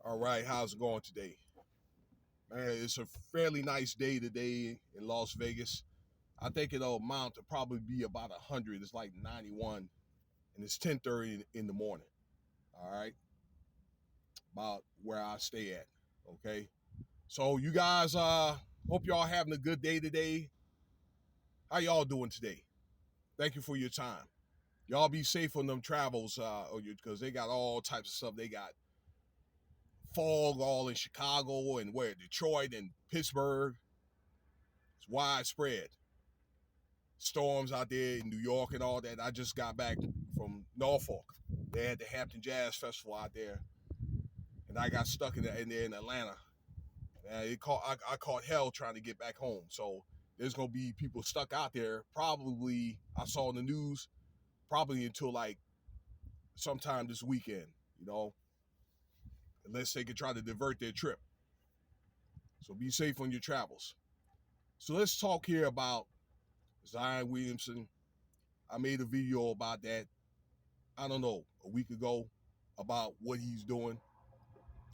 All right, how's it going today? Man, it's a fairly nice day today in Las Vegas. I think it'll amount to probably be about 100. It's like 91, and it's 10:30 in the morning. All right, about where I stay at. Okay, so you guys, hope y'all having a good day today. How y'all doing today? Thank you for your time. Y'all be safe on them travels, because they got all types of stuff. They got fog all in Chicago and where Detroit and Pittsburgh. It's widespread. Storms out there in New York and all that. I just got back from Norfolk. They had the Hampton Jazz Festival out there, and I got stuck in Atlanta. And I caught hell trying to get back home. So there's gonna be people stuck out there. Probably I saw in the news. Probably until like sometime this weekend. Unless they could try to divert their trip. So be safe on your travels. So let's talk here about Zion Williamson. I made a video about that, I don't know, a week ago about what he's doing.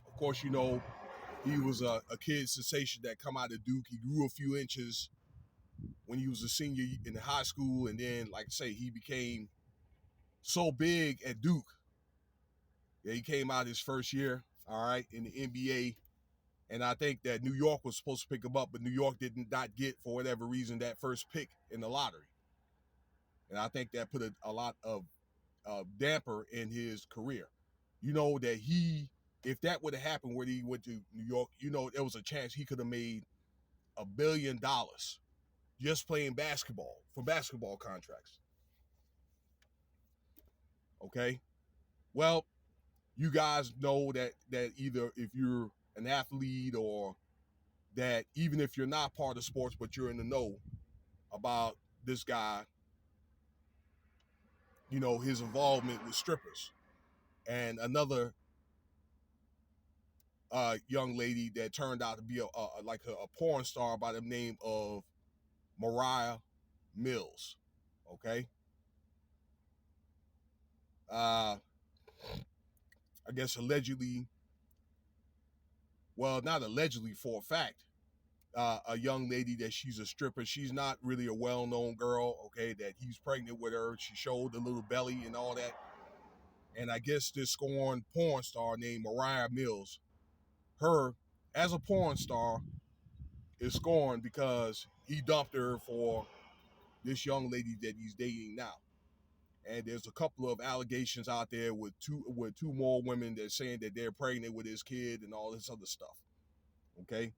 Of course, he was a kid sensation that come out of Duke. He grew a few inches when he was a senior in high school, and then, like I say, he became so big at Duke. Yeah, he came out his first year, all right, in the NBA, and I think that New York was supposed to pick him up, but New York did not get, for whatever reason, that first pick in the lottery. And I think that put a lot of damper in his career. You know that if that would have happened when he went to New York, there was a chance he could have made $1 billion just playing basketball for basketball contracts. Okay, well, you guys know that either if you're an athlete or that even if you're not part of sports but you're in the know about this guy, his involvement with strippers and another young lady that turned out to be a porn star by the name of Moriah Mills. Okay, uh, I guess allegedly, well, not allegedly, for a fact, a young lady that she's a stripper. She's not really a well-known girl. Okay, that he's pregnant with her. She showed a little belly and all that. And I guess this scorned porn star named Moriah Mills, her as a porn star, is scorned because he dumped her for this young lady that he's dating now. And there's a couple of allegations out there with two more women that are saying that they're pregnant with his kid and all this other stuff. Okay,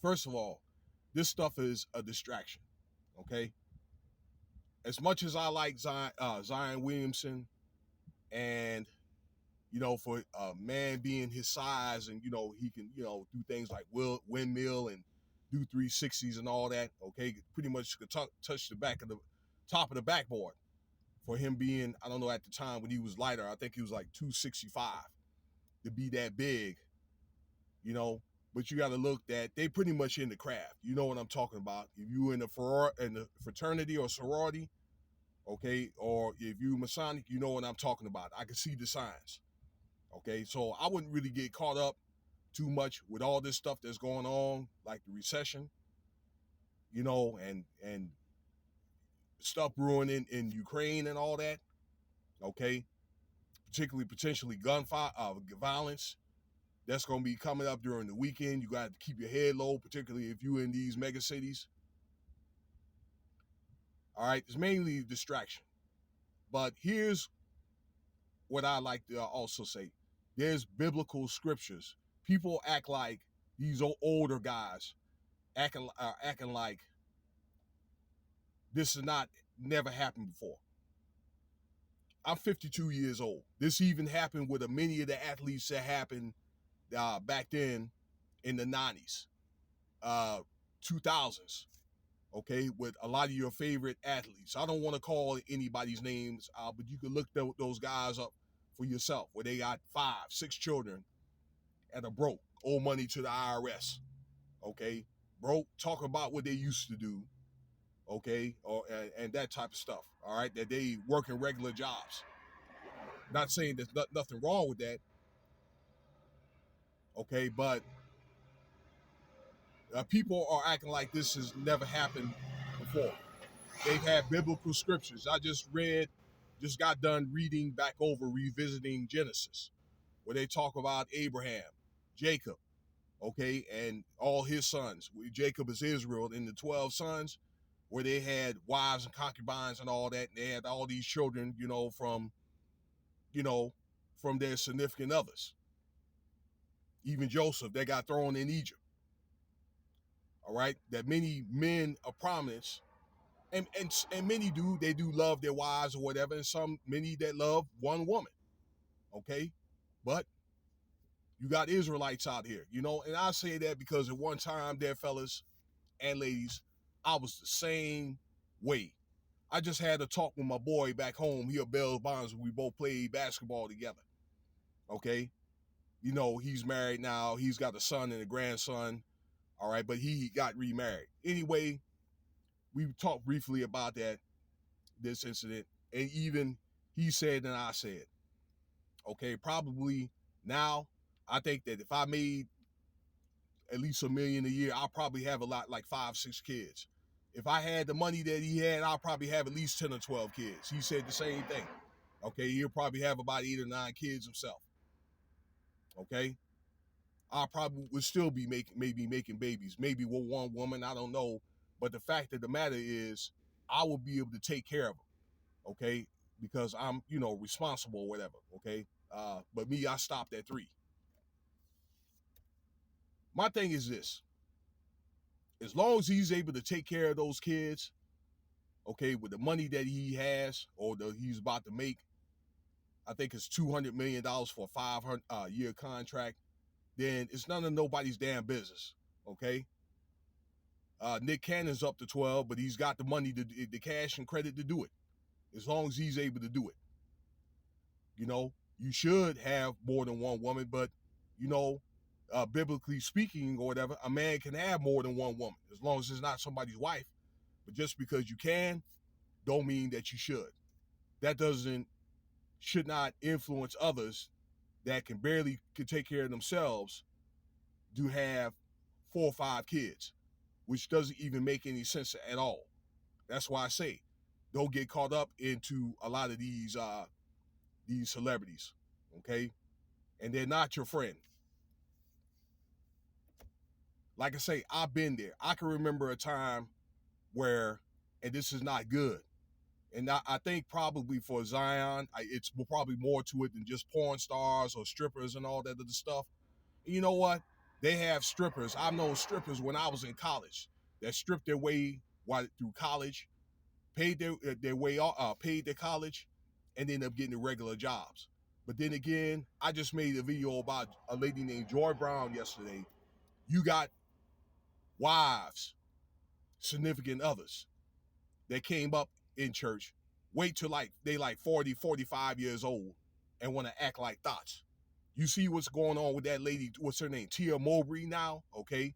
first of all, this stuff is a distraction. Okay, as much as I like Zion Williamson, and for a man being his size, and he can do things like windmill and do 360s and all that. Okay, pretty much could touch the back of the top of the backboard. For him being, I don't know, at the time when he was lighter, I think he was like 265 to be that big, you know. But you got to look that they pretty much in the craft. You know what I'm talking about. If you in the fraternity or sorority, okay, or if you Masonic, you know what I'm talking about. I can see the signs. Okay, so I wouldn't really get caught up too much with all this stuff that's going on, like the recession, and stuff brewing in Ukraine and all that. Okay, particularly potentially violence that's going to be coming up during the weekend. You got to keep your head low, particularly if you're in these mega cities. All right, it's mainly distraction. But here's what I like to also say: there's biblical scriptures. People act like these older guys acting like this is not never happened before. I'm 52 years old. This even happened with many of the athletes that happened back then in the 90s, 2000s. Okay, with a lot of your favorite athletes. I don't want to call anybody's names, but you can look those guys up for yourself, where they got 5, 6 children and are broke, owe money to the IRS. Okay, broke, talk about what they used to do. Okay, and that type of stuff. All right, that they working regular jobs. Not saying there's nothing wrong with that, Okay, but people are acting like this has never happened before. They've had biblical scriptures. Just got done reading back over, revisiting Genesis, where they talk about Abraham, Jacob, okay, and all his sons. Jacob is Israel, and the 12 sons, where they had wives and concubines and all that, and they had all these children, you know, from their significant others. Even Joseph, they got thrown in Egypt. All right, that many men of prominence, and many do love their wives or whatever, and many that love one woman. Okay, but you got Israelites out here, and I say that because at one time there, fellas and ladies, I was the same way. I just had a talk with my boy back home here at Bell's Bonds. We both played basketball together. Okay, he's married now. He's got a son and a grandson. All right, but he got remarried. Anyway, we talked briefly about this incident, and even he said and I said, okay, probably now I think that if I made at least $1 million a year, I'll probably have a lot, like 5, 6 kids. If I had the money that he had, I'll probably have at least 10 or 12 kids. He said the same thing. Okay, he'll probably have about 8 or 9 kids himself. Okay, I probably would still be making babies, maybe with one woman, I don't know. But the fact of the matter is, I will be able to take care of them. Okay, because I'm, responsible or whatever. Okay, but me, I stopped at 3. My thing is this: as long as he's able to take care of those kids, okay, with the money that he has or he's about to make, I think it's $200 million for a 500-year contract. Then it's none of nobody's damn business. Okay. Nick Cannon's up to 12, but he's got the money, the cash and credit to do it. As long as he's able to do it, you should have more than one woman, but biblically speaking or whatever, a man can have more than one woman as long as it's not somebody's wife. But just because you can, don't mean that you should. That should not influence others that can take care of themselves to have 4 or 5 kids, which doesn't even make any sense at all. That's why I say, don't get caught up into a lot of these celebrities, okay? And they're not your friend. Like I say, I've been there. I can remember a time where, and this is not good, and I think probably for Zion, it's probably more to it than just porn stars or strippers and all that other stuff. And you know what? They have strippers. I've known strippers when I was in college that stripped their way through college, paid their way, paid their college, and ended up getting regular jobs. But then again, I just made a video about a lady named Joy Brown yesterday. You got wives, significant others that came up in church, wait till they like 40, 45 years old and want to act like thoughts. You see what's going on with that lady, what's her name, Tia Mowbray now, okay?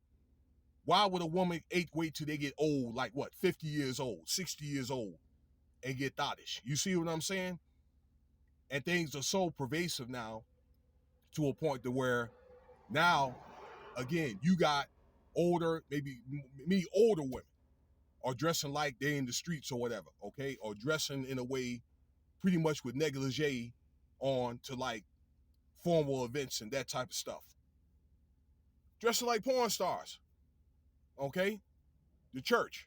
Why would a woman wait till they get old, like what, 50 years old, 60 years old, and get thottish? You see what I'm saying? And things are so pervasive now to a point to where now, again, you got older, maybe older women are dressing like they're in the streets or whatever, okay? Or dressing in a way pretty much with negligee on to like formal events and that type of stuff. Dressing like porn stars, okay? The church.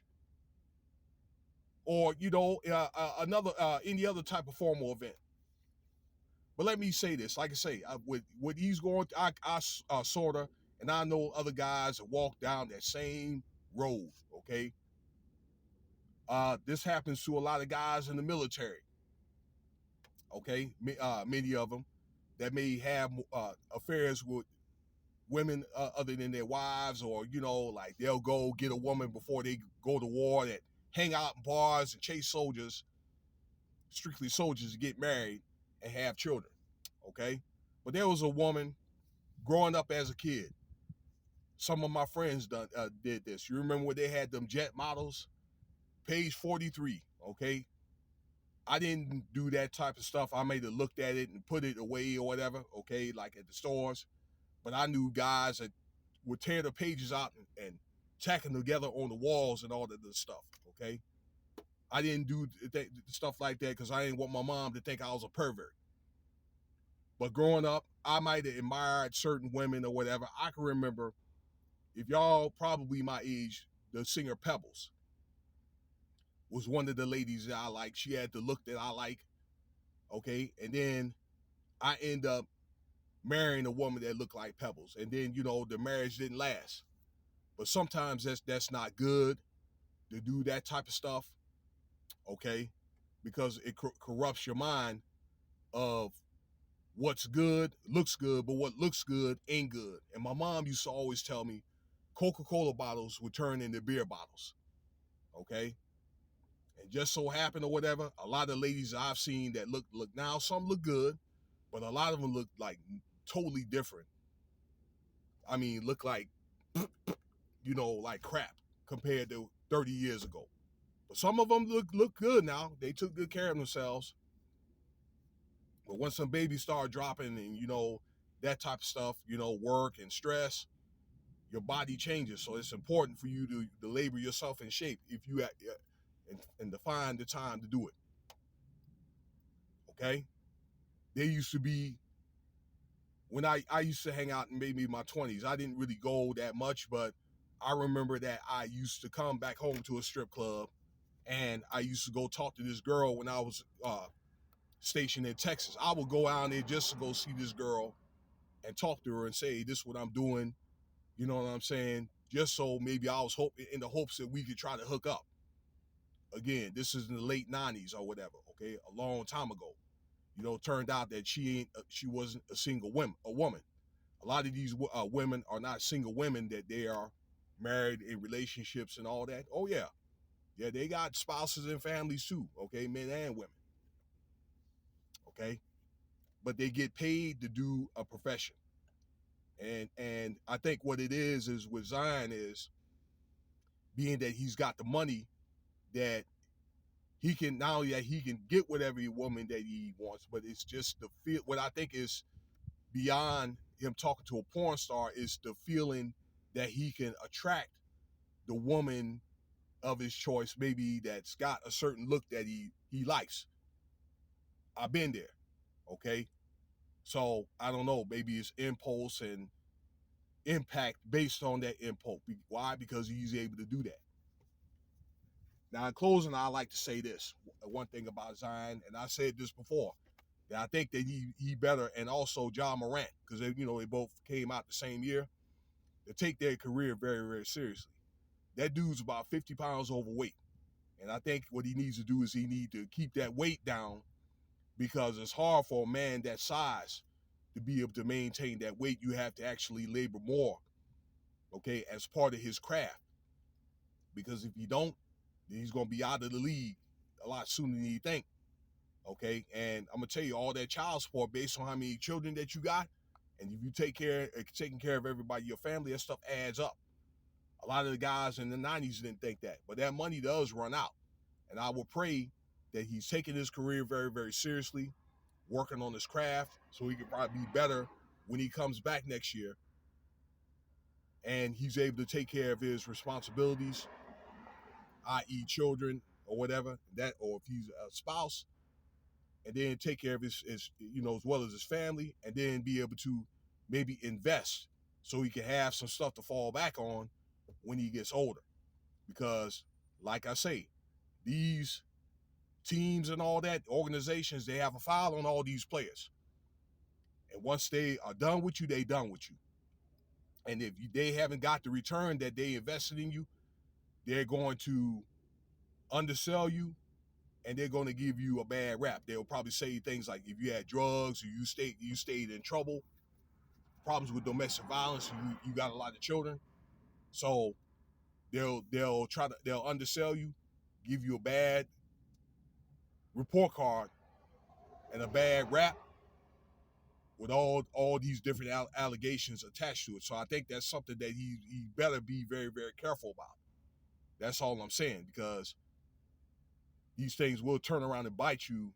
Or, another, any other type of formal event. But let me say this, like I say, with he's going, I sort of, and I know other guys that walk down that same road, okay? This happens to a lot of guys in the military, okay? Many of them that may have affairs with women other than their wives, or, like they'll go get a woman before they go to war, that hang out in bars and chase soldiers, strictly soldiers, to get married and have children, okay? But there was a woman growing up as a kid. Some of my friends did this. You remember when they had them jet models? Page 43, okay? I didn't do that type of stuff. I may have looked at it and put it away or whatever, okay, like at the stores. But I knew guys that would tear the pages out and tack them together on the walls and all that other stuff. Okay, I didn't do stuff like that because I didn't want my mom to think I was a pervert. But growing up, I might have admired certain women or whatever. I can remember, if y'all probably my age, the singer Pebbles was one of the ladies that I like. She had the look that I like. Okay, and then I end up marrying a woman that looked like Pebbles, and then the marriage didn't last. But sometimes that's not good to do that type of stuff. Okay, because it corrupts your mind of what's good looks good, but what looks good ain't good. And my mom used to always tell me Coca-Cola bottles would turn into beer bottles. Okay, and just so happened or whatever, a lot of ladies I've seen that look now, some look good, but a lot of them look like totally different. I mean, look like like crap compared to 30 years ago. But some of them look good now. They took good care of themselves. But once some babies start dropping and that type of stuff, work and stress, your body changes. So it's important for you to labor yourself in shape if you and to find the time to do it. Okay? There used to be when I used to hang out in maybe my 20s. I didn't really go that much, but I remember that I used to come back home to a strip club, and I used to go talk to this girl when I was stationed in Texas. I would go out there just to go see this girl and talk to her and say, "This is what I'm doing." You know what I'm saying? Just so maybe I was in the hopes that we could try to hook up. Again, this is in the late 90s or whatever. Okay, a long time ago. Turned out that she wasn't a woman. A lot of these women are not single women, that they are married in relationships and all that. Oh yeah, yeah, they got spouses and families too. Okay, men and women. Okay, but they get paid to do a profession. And I think what it is with Zion is being that he's got the money, that he can not only that he can get whatever woman that he wants, but it's just the feel. What I think is beyond him talking to a porn star is the feeling that he can attract the woman of his choice, maybe that's got a certain look that he likes. I've been there. Okay, so I don't know. Maybe it's impulse and impact based on that impulse. Why? Because he's able to do that. Now, in closing, I like to say this. One thing about Zion, and I said this before, that I think that he better, and also John Morant, because they both came out the same year, to take their career very, very seriously. That dude's about 50 pounds overweight. And I think what he needs to do is he need to keep that weight down, because it's hard for a man that size to be able to maintain that weight. You have to actually labor more, okay, as part of his craft. Because if you don't, then he's going to be out of the league a lot sooner than you think. Okay, and I'm gonna tell you, all that child support based on how many children that you got, and if you taking care of everybody, your family, that stuff adds up. A lot of the guys in the 90s didn't think that, but that money does run out. And I will pray that he's taking his career very, very seriously, working on his craft, so he can probably be better when he comes back next year, and he's able to take care of his responsibilities, i.e., children or whatever that, or if he's a spouse, and then take care of his as well as his family, and then be able to maybe invest so he can have some stuff to fall back on when he gets older. Because, like I say, these teams and all that, organizations, they have a file on all these players. And once they are done with you, they done with you. And if they haven't got the return that they invested in you, they're going to undersell you, and they're going to give you a bad rap. They'll probably say things like, if you had drugs, or you stayed in trouble, problems with domestic violence, you got a lot of children. So they'll undersell you, give you a bad report card and a bad rap with all these different allegations attached to it. So I think that's something that he better be very, very careful about. That's all I'm saying, because these things will turn around and bite you,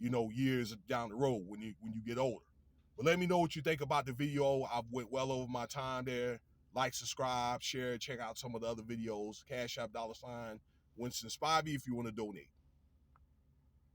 years down the road when you get older. But let me know what you think about the video. I went well over my time there. Like, subscribe, share, check out some of the other videos. Cash App $, Winston Spivey if you want to donate.